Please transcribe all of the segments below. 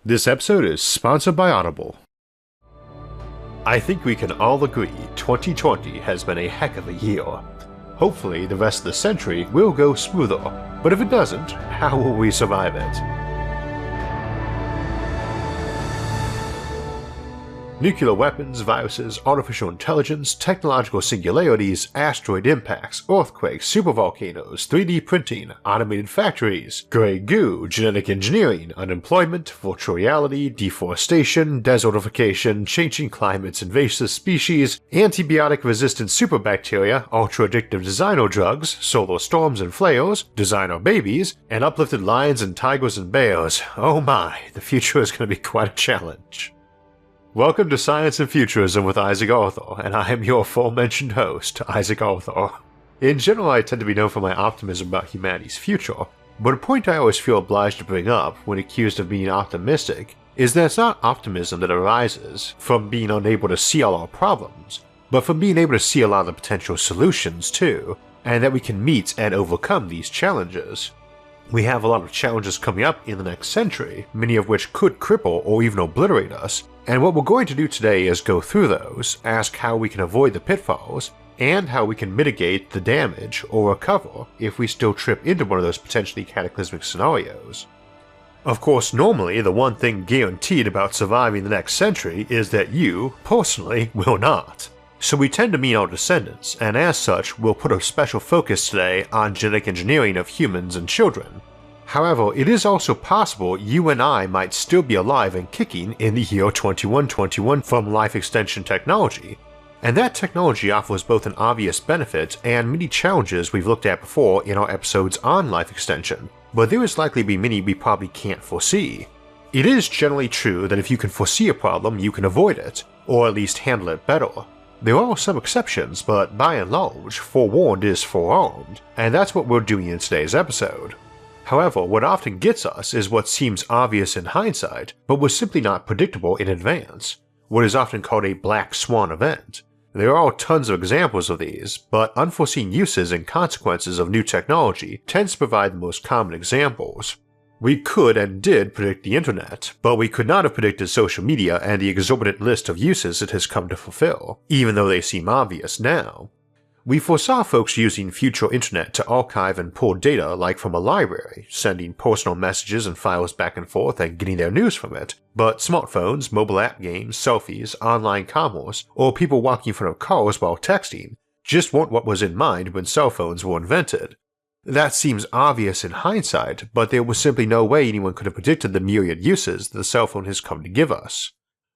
This episode is sponsored by Audible. I think we can all agree 2020 has been a heck of a year. Hopefully the rest of the century will go smoother, but if it doesn't, how will we survive it? Nuclear weapons, viruses, artificial intelligence, technological singularities, asteroid impacts, earthquakes, supervolcanoes, 3D printing, automated factories, grey goo, genetic engineering, unemployment, virtual reality, deforestation, desertification, changing climates, invasive species, antibiotic-resistant superbacteria, ultra-addictive designer drugs, solar storms and flares, designer babies, and uplifted lions and tigers and bears. Oh my, the future is going to be quite a challenge. Welcome to Science and Futurism with Isaac Arthur, and I am your aforementioned host, Isaac Arthur. In general, I tend to be known for my optimism about humanity's future, but a point I always feel obliged to bring up when accused of being optimistic is that it's not optimism that arises from being unable to see all our problems, but from being able to see a lot of the potential solutions too, and that we can meet and overcome these challenges. We have a lot of challenges coming up in the next century, many of which could cripple or even obliterate us, and what we're going to do today is go through those, ask how we can avoid the pitfalls, and how we can mitigate the damage or recover if we still trip into one of those potentially cataclysmic scenarios. Of course, normally the one thing guaranteed about surviving the next century is that you, personally, will not. So we tend to meet our descendants, and as such, we'll put a special focus today on genetic engineering of humans and children. However, it is also possible you and I might still be alive and kicking in the year 2121 from life extension technology, and that technology offers both an obvious benefit and many challenges we've looked at before in our episodes on life extension, but there is likely to be many we probably can't foresee. It is generally true that if you can foresee a problem, you can avoid it, or at least handle it better. There are some exceptions, but by and large, forewarned is forearmed, and that's what we're doing in today's episode. However, what often gets us is what seems obvious in hindsight, but was simply not predictable in advance, what is often called a black swan event. There are tons of examples of these, but unforeseen uses and consequences of new technology tends to provide the most common examples. We could and did predict the internet, but we could not have predicted social media and the exorbitant list of uses it has come to fulfill, even though they seem obvious now. We foresaw folks using future internet to archive and pull data like from a library, sending personal messages and files back and forth and getting their news from it, but smartphones, mobile app games, selfies, online commerce, or people walking in front of cars while texting just weren't what was in mind when cell phones were invented. That seems obvious in hindsight, but there was simply no way anyone could have predicted the myriad uses that the cell phone has come to give us.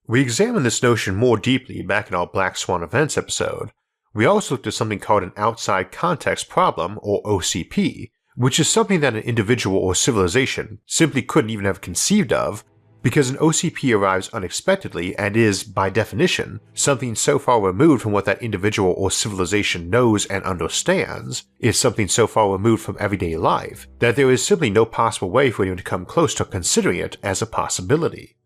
We examined this notion more deeply back in our Black Swan Events episode. We also looked at something called an outside context problem, or OCP, which is something that an individual or civilization simply couldn't even have conceived of, because an OCP arrives unexpectedly and is, by definition, something so far removed from what that individual or civilization knows and understands, is something so far removed from everyday life, that there is simply no possible way for anyone to come close to considering it as a possibility.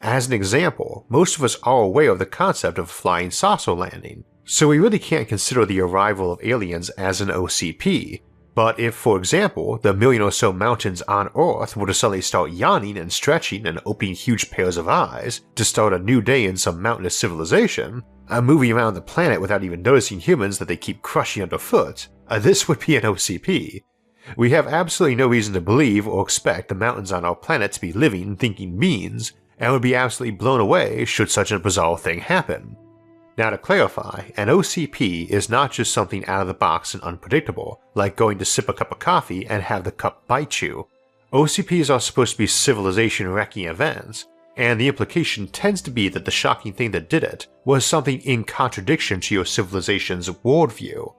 As an example, most of us are aware of the concept of a flying saucer landing, so we really can't consider the arrival of aliens as an OCP. But if, for example, the million or so mountains on Earth were to suddenly start yawning and stretching and opening huge pairs of eyes to start a new day in some mountainous civilization, moving around the planet without even noticing humans that they keep crushing underfoot, this would be an OCP. We have absolutely no reason to believe or expect the mountains on our planet to be living, thinking beings, and would be absolutely blown away should such a bizarre thing happen. Now to clarify, an OCP is not just something out of the box and unpredictable, like going to sip a cup of coffee and have the cup bite you. OCPs are supposed to be civilization-wrecking events, and the implication tends to be that the shocking thing that did it was something in contradiction to your civilization's worldview.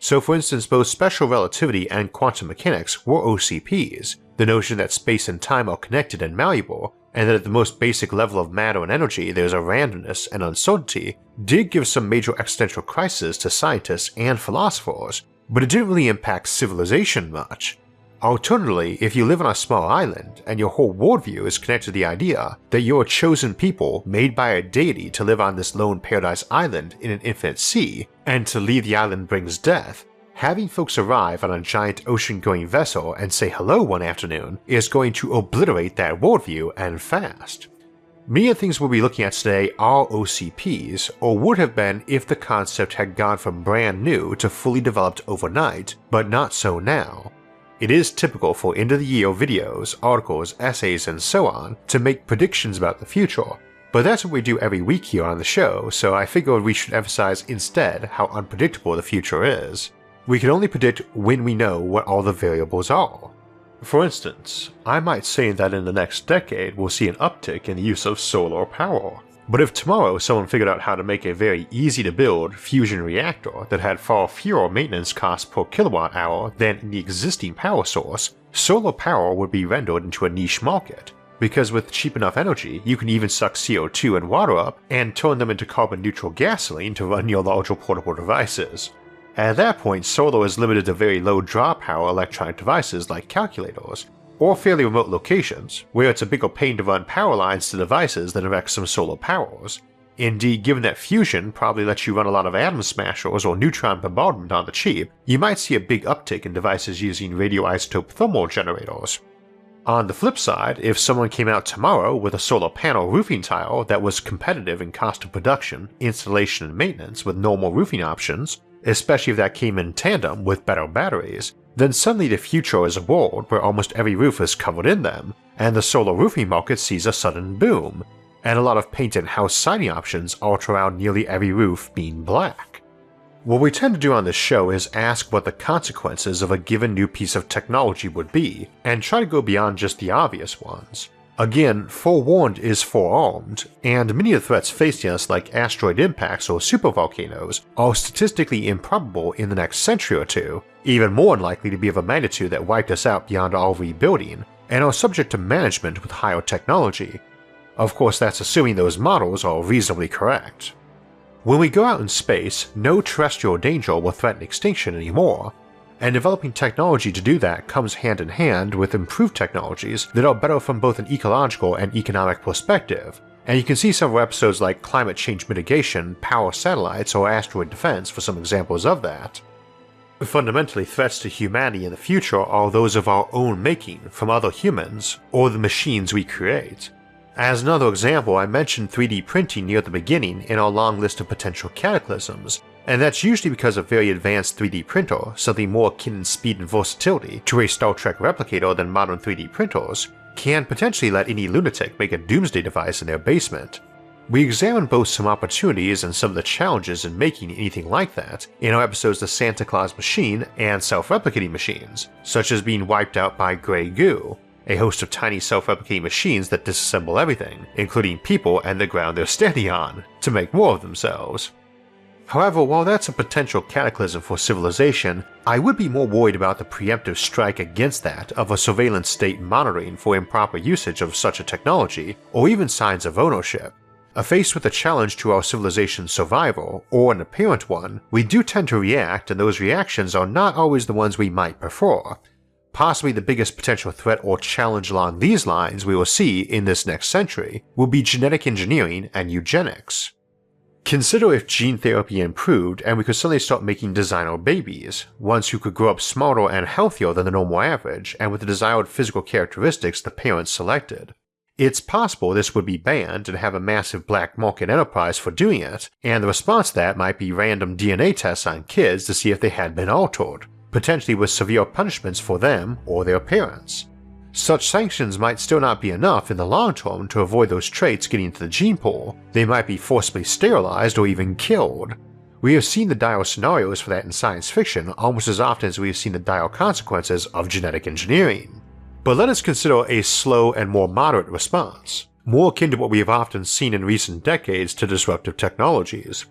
So for instance, both special relativity and quantum mechanics were OCPs, the notion that space and time are connected and malleable, and that at the most basic level of matter and energy there's a randomness and uncertainty, did give some major existential crises to scientists and philosophers, but it didn't really impact civilization much. Alternatively, if you live on a small island and your whole worldview is connected to the idea that you're a chosen people made by a deity to live on this lone paradise island in an infinite sea, and to leave the island brings death, Having folks arrive on a giant ocean-going vessel and say hello one afternoon is going to obliterate that worldview and fast. Many of the things we'll be looking at today are OCPs, or would have been if the concept had gone from brand new to fully developed overnight, but not so now. It is typical for end-of-the-year videos, articles, essays, and so on to make predictions about the future, but that's what we do every week here on the show, so I figured we should emphasize instead how unpredictable the future is. We can only predict when we know what all the variables are. For instance, I might say that in the next decade we'll see an uptick in the use of solar power. But if tomorrow someone figured out how to make a very easy to build fusion reactor that had far fewer maintenance costs per kilowatt hour than in the existing power source, solar power would be rendered into a niche market. Because with cheap enough energy, you can even suck CO2 and water up and turn them into carbon neutral gasoline to run your larger portable devices. At that point, solar is limited to very low draw power electronic devices like calculators, or fairly remote locations, where it's a bigger pain to run power lines to devices than erect some solar powers. Indeed, given that fusion probably lets you run a lot of atom smashers or neutron bombardment on the cheap, you might see a big uptick in devices using radioisotope thermal generators. On the flip side, if someone came out tomorrow with a solar panel roofing tile that was competitive in cost of production, installation, and maintenance with normal roofing options, especially if that came in tandem with better batteries, then suddenly the future is a world where almost every roof is covered in them, and the solar roofing market sees a sudden boom, and a lot of paint and house siding options alter around nearly every roof being black. What we tend to do on this show is ask what the consequences of a given new piece of technology would be, and try to go beyond just the obvious ones. Again, forewarned is forearmed, and many of the threats facing us like asteroid impacts or supervolcanoes are statistically improbable in the next century or two, even more unlikely to be of a magnitude that wiped us out beyond all rebuilding, and are subject to management with higher technology. Of course, that's assuming those models are reasonably correct. When we go out in space, no terrestrial danger will threaten extinction anymore, and developing technology to do that comes hand in hand with improved technologies that are better from both an ecological and economic perspective, and you can see several episodes like climate change mitigation, power satellites, or asteroid defense for some examples of that. Fundamentally, threats to humanity in the future are those of our own making from other humans or the machines we create. As another example, I mentioned 3D printing near the beginning in our long list of potential cataclysms, and that's usually because a very advanced 3D printer, something more akin in speed and versatility to a Star Trek replicator than modern 3D printers, can potentially let any lunatic make a doomsday device in their basement. We examine both some opportunities and some of the challenges in making anything like that in our episodes The Santa Claus Machine and Self-Replicating Machines, such as being wiped out by Grey Goo, a host of tiny self-replicating machines that disassemble everything, including people and the ground they're standing on, to make more of themselves. However, while that's a potential cataclysm for civilization, I would be more worried about the preemptive strike against that of a surveillance state monitoring for improper usage of such a technology, or even signs of ownership. Faced with a challenge to our civilization's survival, or an apparent one, we do tend to react, and those reactions are not always the ones we might prefer. Possibly the biggest potential threat or challenge along these lines we will see in this next century will be genetic engineering and eugenics. Consider if gene therapy improved and we could suddenly start making designer babies, ones who could grow up smarter and healthier than the normal average and with the desired physical characteristics the parents selected. It's possible this would be banned and have a massive black market enterprise for doing it, and the response to that might be random DNA tests on kids to see if they had been altered, potentially with severe punishments for them or their parents. Such sanctions might still not be enough in the long term to avoid those traits getting into the gene pool. They might be forcibly sterilized or even killed. We have seen the dire scenarios for that in science fiction almost as often as we have seen the dire consequences of genetic engineering. But let us consider a slow and more moderate response, more akin to what we have often seen in recent decades to disruptive technologies.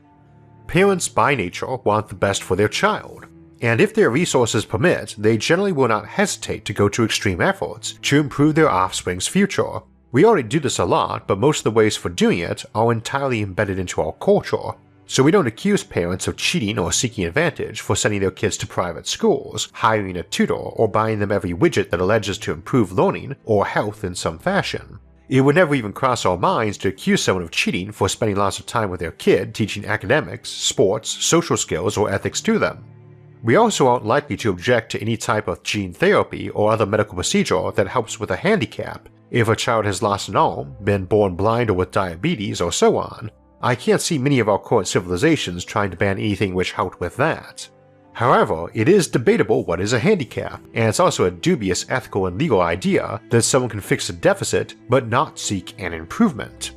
Parents by nature want the best for their child, and if their resources permit, they generally will not hesitate to go to extreme efforts to improve their offspring's future. We already do this a lot, but most of the ways for doing it are entirely embedded into our culture, so we don't accuse parents of cheating or seeking advantage for sending their kids to private schools, hiring a tutor, or buying them every widget that alleges to improve learning or health in some fashion. It would never even cross our minds to accuse someone of cheating for spending lots of time with their kid teaching academics, sports, social skills, or ethics to them. We also aren't likely to object to any type of gene therapy or other medical procedure that helps with a handicap if a child has lost an arm, been born blind or with diabetes, or so on. I can't see many of our current civilizations trying to ban anything which helped with that. However, it is debatable what is a handicap, and it's also a dubious ethical and legal idea that someone can fix a deficit but not seek an improvement.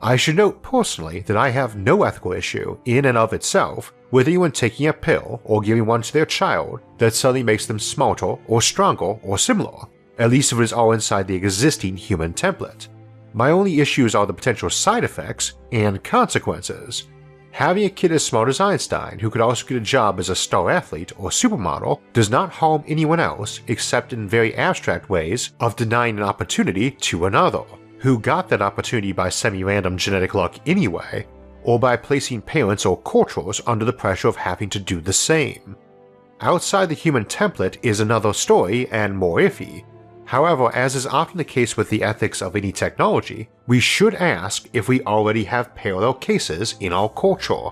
I should note personally that I have no ethical issue in and of itself with anyone taking a pill or giving one to their child that suddenly makes them smarter or stronger or similar, at least if it is all inside the existing human template. My only issues are the potential side effects and consequences. Having a kid as smart as Einstein who could also get a job as a star athlete or supermodel does not harm anyone else except in very abstract ways of denying an opportunity to another, who got that opportunity by semi-random genetic luck anyway, or by placing parents or cultures under the pressure of having to do the same. Outside the human template is another story and more iffy. However, as is often the case with the ethics of any technology, we should ask if we already have parallel cases in our culture.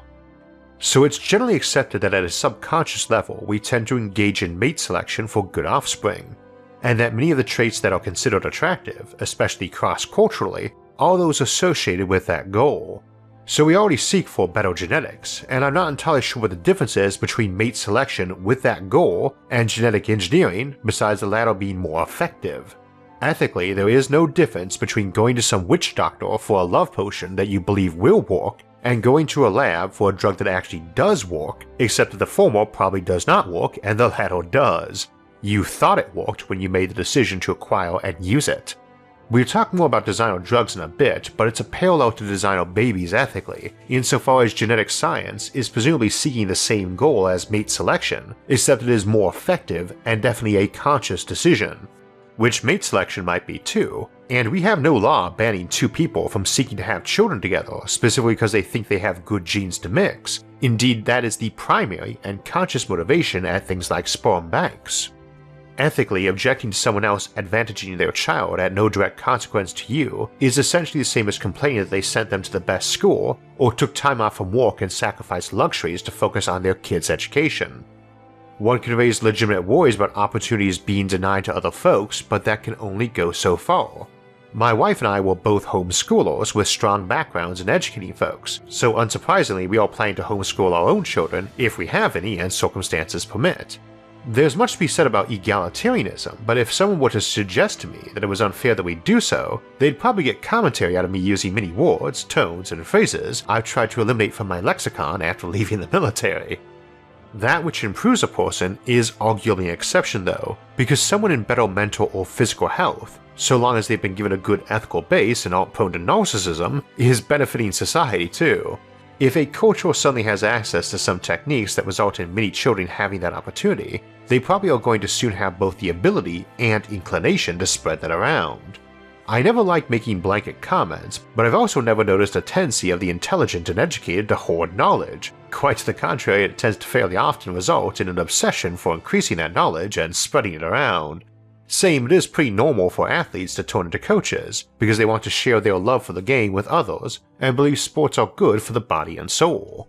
So it's generally accepted that at a subconscious level we tend to engage in mate selection for good offspring, and that many of the traits that are considered attractive, especially cross-culturally, are those associated with that goal. So we already seek for better genetics, and I'm not entirely sure what the difference is between mate selection with that goal and genetic engineering besides the latter being more effective. Ethically, there is no difference between going to some witch doctor for a love potion that you believe will work and going to a lab for a drug that actually does work, except that the former probably does not work and the latter does. You thought it worked when you made the decision to acquire and use it. We'll talk more about designer drugs in a bit, but it's a parallel to designer babies ethically, insofar as genetic science is presumably seeking the same goal as mate selection, except it is more effective and definitely a conscious decision, which mate selection might be too, and we have no law banning two people from seeking to have children together specifically because they think they have good genes to mix. Indeed, that is the primary and conscious motivation at things like sperm banks. Ethically, objecting to someone else advantaging their child at no direct consequence to you is essentially the same as complaining that they sent them to the best school or took time off from work and sacrificed luxuries to focus on their kid's education. One can raise legitimate worries about opportunities being denied to other folks, but that can only go so far. My wife and I were both homeschoolers with strong backgrounds in educating folks, so unsurprisingly we are planning to homeschool our own children if we have any and circumstances permit. There's much to be said about egalitarianism, but if someone were to suggest to me that it was unfair that we do so, they'd probably get commentary out of me using many words, tones, and phrases I've tried to eliminate from my lexicon after leaving the military. That which improves a person is arguably an exception though, because someone in better mental or physical health, so long as they've been given a good ethical base and aren't prone to narcissism, is benefiting society too. If a culture suddenly has access to some techniques that result in many children having that opportunity, they probably are going to soon have both the ability and inclination to spread that around. I never like making blanket comments, but I've also never noticed a tendency of the intelligent and educated to hoard knowledge. Quite to the contrary, it tends to fairly often result in an obsession for increasing that knowledge and spreading it around. Same, it is pretty normal for athletes to turn into coaches, because they want to share their love for the game with others and believe sports are good for the body and soul.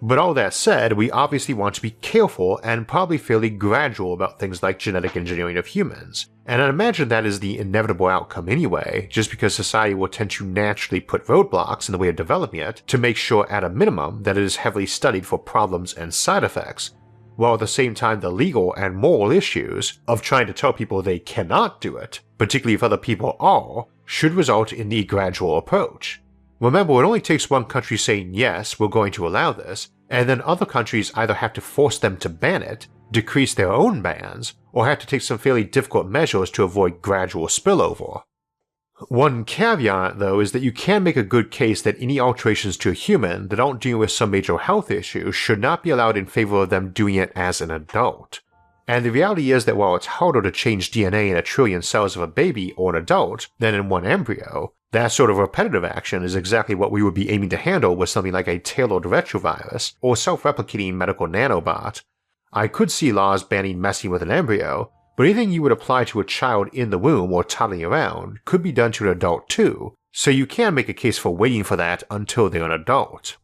But all that said, we obviously want to be careful and probably fairly gradual about things like genetic engineering of humans, and I imagine that is the inevitable outcome anyway, just because society will tend to naturally put roadblocks in the way of developing it to make sure at a minimum that it is heavily studied for problems and side effects, while at the same time the legal and moral issues of trying to tell people they cannot do it, particularly if other people are, should result in the gradual approach. Remember, it only takes one country saying yes, we're going to allow this, and then other countries either have to force them to ban it, decrease their own bans, or have to take some fairly difficult measures to avoid gradual spillover. One caveat, though, is that you can make a good case that any alterations to a human that aren't dealing with some major health issue should not be allowed in favor of them doing it as an adult. And the reality is that while it's harder to change DNA in a trillion cells of a baby or an adult than in one embryo, that sort of repetitive action is exactly what we would be aiming to handle with something like a tailored retrovirus or self-replicating medical nanobot. I could see laws banning messing with an embryo, but anything you would apply to a child in the womb or toddling around could be done to an adult too, so you can make a case for waiting for that until they're an adult.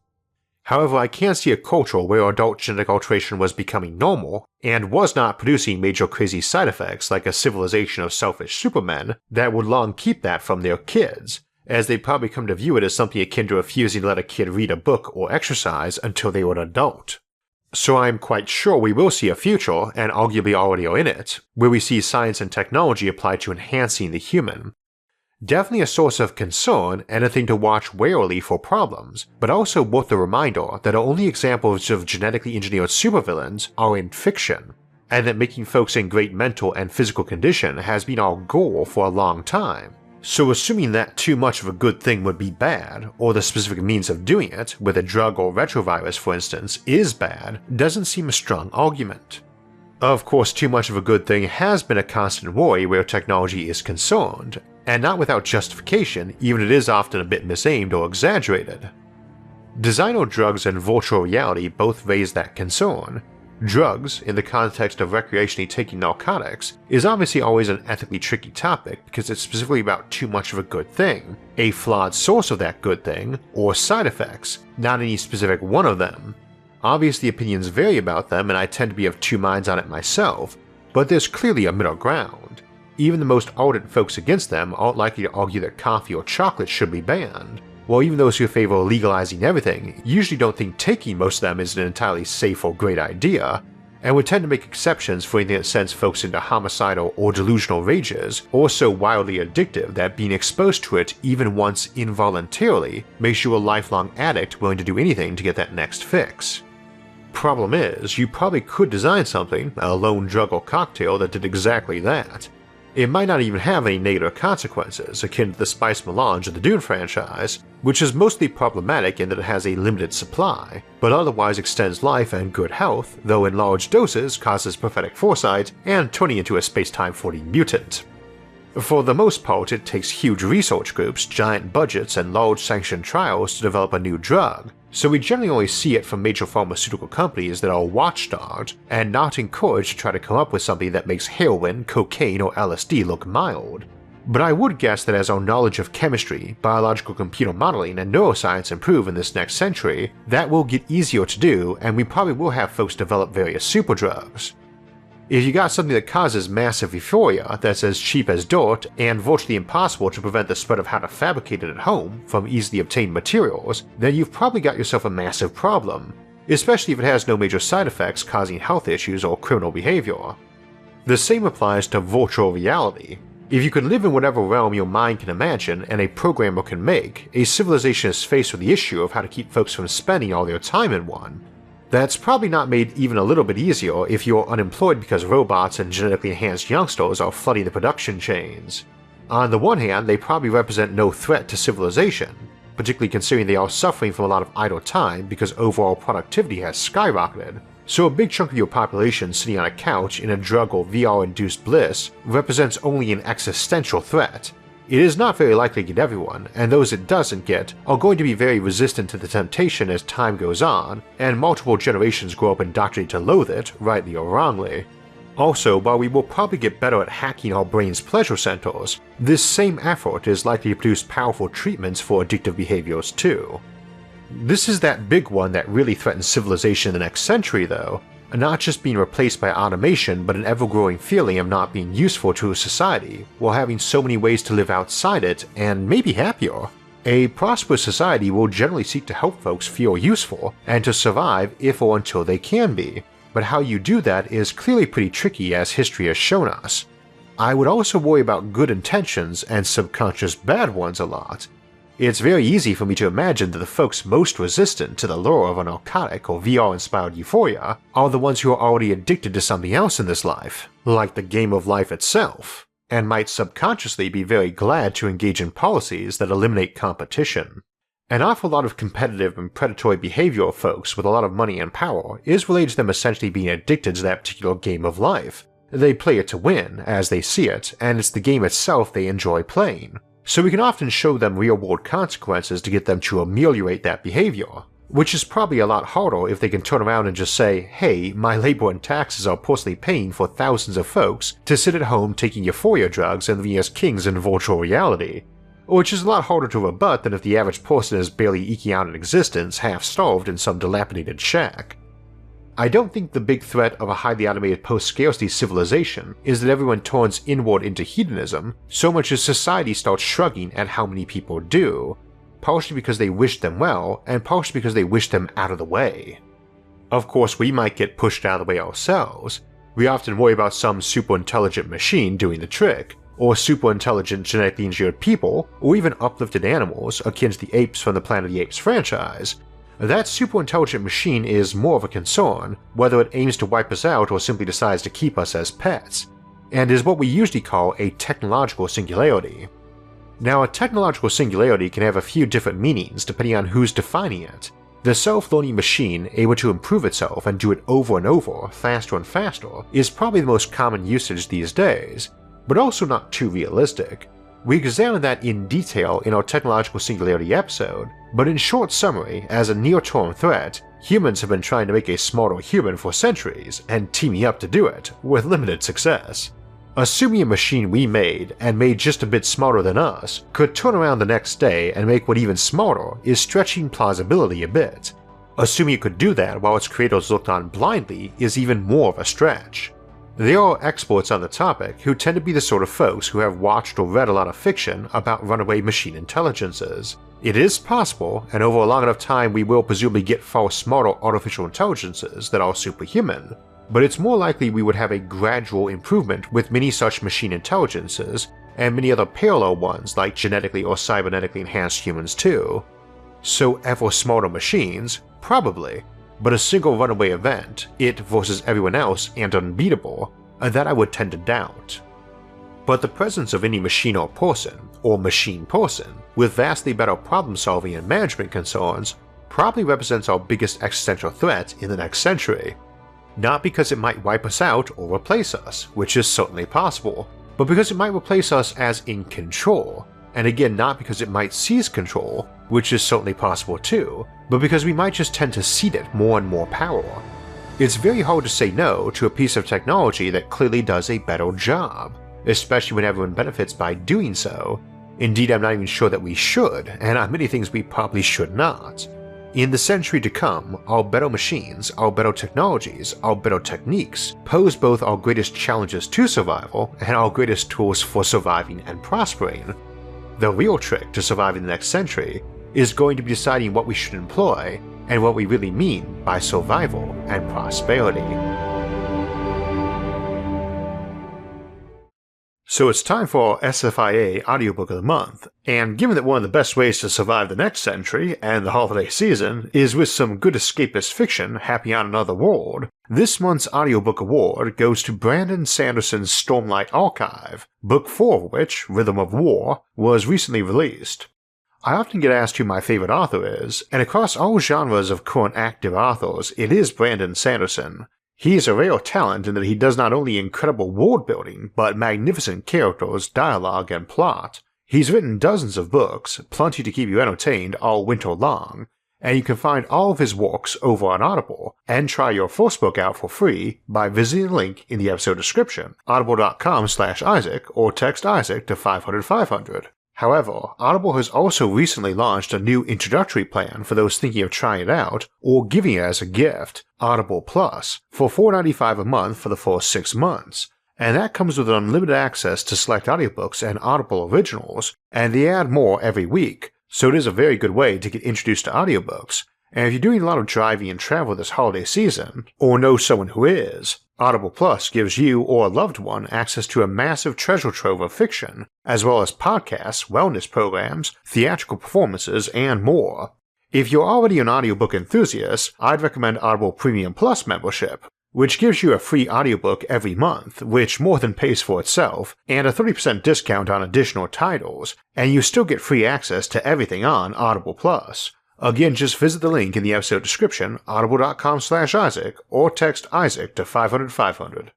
However, I can see a culture where adult genetic alteration was becoming normal and was not producing major crazy side effects like a civilization of selfish supermen that would long keep that from their kids, as they'd probably come to view it as something akin to refusing to let a kid read a book or exercise until they were an adult. So I'm quite sure we will see a future, and arguably already are in it, where we see science and technology applied to enhancing the human. Definitely a source of concern and a thing to watch warily for problems, but also worth the reminder that our only examples of genetically engineered supervillains are in fiction, and that making folks in great mental and physical condition has been our goal for a long time. So assuming that too much of a good thing would be bad, or the specific means of doing it, with a drug or retrovirus for instance, is bad, doesn't seem a strong argument. Of course, too much of a good thing has been a constant worry where technology is concerned, and not without justification, even if it is often a bit misaimed or exaggerated. Designer drugs and virtual reality both raise that concern. Drugs, in the context of recreationally taking narcotics, is obviously always an ethically tricky topic because it's specifically about too much of a good thing, a flawed source of that good thing, or side effects, not any specific one of them. Obviously opinions vary about them and I tend to be of two minds on it myself, but there's clearly a middle ground. Even the most ardent folks against them aren't likely to argue that coffee or chocolate should be banned, while even those who favor legalizing everything usually don't think taking most of them is an entirely safe or great idea, and would tend to make exceptions for anything that sends folks into homicidal or delusional rages, or so wildly addictive that being exposed to it even once involuntarily makes you a lifelong addict willing to do anything to get that next fix. Problem is, you probably could design something, a lone drug or cocktail, that did exactly that. It might not even have any negative consequences, akin to the Spice Melange of the Dune franchise, which is mostly problematic in that it has a limited supply, but otherwise extends life and good health, though in large doses causes prophetic foresight and turning into a space-time floating mutant. For the most part, it takes huge research groups, giant budgets, and large sanctioned trials to develop a new drug, so we generally only see it from major pharmaceutical companies that are watchdogged and not encouraged to try to come up with something that makes heroin, cocaine, or LSD look mild. But I would guess that as our knowledge of chemistry, biological computer modeling, and neuroscience improve in this next century, that will get easier to do and we probably will have folks develop various superdrugs. If you got something that causes massive euphoria that's as cheap as dirt and virtually impossible to prevent the spread of how to fabricate it at home from easily obtained materials, then you've probably got yourself a massive problem, especially if it has no major side effects causing health issues or criminal behavior. The same applies to virtual reality. If you can live in whatever realm your mind can imagine and a programmer can make, a civilization is faced with the issue of how to keep folks from spending all their time in one. That's probably not made even a little bit easier if you're unemployed because robots and genetically enhanced youngsters are flooding the production chains. On the one hand, they probably represent no threat to civilization, particularly considering they are suffering from a lot of idle time because overall productivity has skyrocketed, so a big chunk of your population sitting on a couch in a drug or VR-induced bliss represents only an existential threat. It is not very likely to get everyone, and those it doesn't get are going to be very resistant to the temptation as time goes on, and multiple generations grow up indoctrinated to loathe it, rightly or wrongly. Also, while we will probably get better at hacking our brain's pleasure centers, this same effort is likely to produce powerful treatments for addictive behaviors too. This is that big one that really threatens civilization in the next century though, not just being replaced by automation but an ever-growing feeling of not being useful to a society while having so many ways to live outside it and maybe happier. A prosperous society will generally seek to help folks feel useful and to survive if or until they can be, but how you do that is clearly pretty tricky as history has shown us. I would also worry about good intentions and subconscious bad ones a lot. It's very easy for me to imagine that the folks most resistant to the lure of a narcotic or VR-inspired euphoria are the ones who are already addicted to something else in this life, like the game of life itself, and might subconsciously be very glad to engage in policies that eliminate competition. An awful lot of competitive and predatory behavior of folks with a lot of money and power is related to them essentially being addicted to that particular game of life. They play it to win, as they see it, and it's the game itself they enjoy playing. So we can often show them real-world consequences to get them to ameliorate that behavior, which is probably a lot harder if they can turn around and just say, hey, my labor and taxes are personally paying for thousands of folks to sit at home taking euphoria drugs and living as kings in virtual reality. which is a lot harder to rebut than if the average person is barely eking out an existence half-starved in some dilapidated shack. I don't think the big threat of a highly automated post-scarcity civilization is that everyone turns inward into hedonism so much as society starts shrugging at how many people do, partially because they wish them well and partially because they wish them out of the way. Of course, we might get pushed out of the way ourselves. We often worry about some super-intelligent machine doing the trick, or super-intelligent genetically engineered people, or even uplifted animals akin to the apes from the Planet of the Apes franchise. That super-intelligent machine is more of a concern, whether it aims to wipe us out or simply decides to keep us as pets, and is what we usually call a technological singularity. Now, a technological singularity can have a few different meanings depending on who's defining it. The self-learning machine able to improve itself and do it over and over, faster and faster, is probably the most common usage these days, but also not too realistic. We examined that in detail in our technological singularity episode, but in short summary, as a near-term threat, humans have been trying to make a smarter human for centuries and teaming up to do it, with limited success. Assuming a machine we made, and made just a bit smarter than us, could turn around the next day and make one even smarter is stretching plausibility a bit. Assuming it could do that while its creators looked on blindly is even more of a stretch. There are experts on the topic who tend to be the sort of folks who have watched or read a lot of fiction about runaway machine intelligences. It is possible, and over a long enough time we will presumably get far smarter artificial intelligences that are superhuman, but it's more likely we would have a gradual improvement with many such machine intelligences, and many other parallel ones like genetically or cybernetically enhanced humans too. So ever smarter machines? Probably. But a single runaway event, it versus everyone else and unbeatable, that I would tend to doubt. But the presence of any machine or machine person, with vastly better problem solving and management concerns, probably represents our biggest existential threat in the next century. Not because it might wipe us out or replace us, which is certainly possible, but because it might replace us as in control, and again not because it might seize control, which is certainly possible too, but because we might just tend to cede it more and more power. It's very hard to say no to a piece of technology that clearly does a better job, especially when everyone benefits by doing so. Indeed, I'm not even sure that we should, and on many things we probably should not. In the century to come, our better machines, our better technologies, our better techniques pose both our greatest challenges to survival and our greatest tools for surviving and prospering. The real trick to surviving the next century is going to be deciding what we should employ and what we really mean by survival and prosperity. So it's time for our SFIA Audiobook of the Month, and given that one of the best ways to survive the next century and the holiday season is with some good escapist fiction happening on another world, this month's audiobook award goes to Brandon Sanderson's Stormlight Archive, Book 4 of which, Rhythm of War, was recently released. I often get asked who my favorite author is, and across all genres of current active authors, it is Brandon Sanderson. He is a rare talent in that he does not only incredible world building, but magnificent characters, dialogue, and plot. He's written dozens of books, plenty to keep you entertained all winter long, and you can find all of his works over on Audible, and try your first book out for free by visiting the link in the episode description, audible.com/Isaac, or text Isaac to 500-500. However, Audible has also recently launched a new introductory plan for those thinking of trying it out or giving it as a gift, Audible Plus, for $4.95 a month for the first 6 months, and that comes with unlimited access to select audiobooks and Audible originals, and they add more every week, so it is a very good way to get introduced to audiobooks. And if you're doing a lot of driving and travel this holiday season, or know someone who is, Audible Plus gives you or a loved one access to a massive treasure trove of fiction, as well as podcasts, wellness programs, theatrical performances, and more. If you're already an audiobook enthusiast, I'd recommend Audible Premium Plus membership, which gives you a free audiobook every month, which more than pays for itself, and a 30% discount on additional titles, and you still get free access to everything on Audible Plus. Again, just visit the link in the episode description, audible.com/Isaac, or text Isaac to 500-500.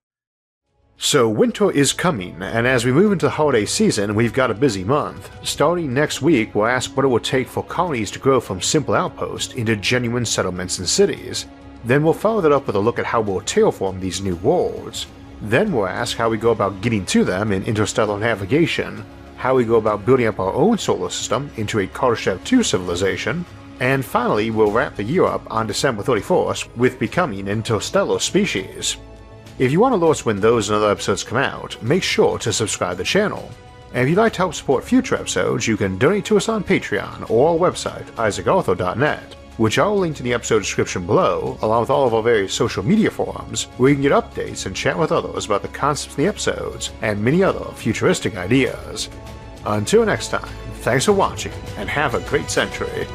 So winter is coming, and as we move into the holiday season, we've got a busy month. Starting next week, we'll ask what it will take for colonies to grow from simple outposts into genuine settlements and cities. Then we'll follow that up with a look at how we'll terraform these new worlds. Then we'll ask how we go about getting to them in interstellar navigation. how we go about building up our own solar system into a Kardashev 2 civilization, and finally we'll wrap the year up on December 31st with becoming an interstellar species. If you want to alert when those and other episodes come out, make sure to subscribe to the channel. And if you'd like to help support future episodes, you can donate to us on Patreon or our website, isaacarthur.net, which I'll link in the episode description below, along with all of our various social media forums, where you can get updates and chat with others about the concepts in the episodes, and many other futuristic ideas. Until next time, thanks for watching, and have a great century.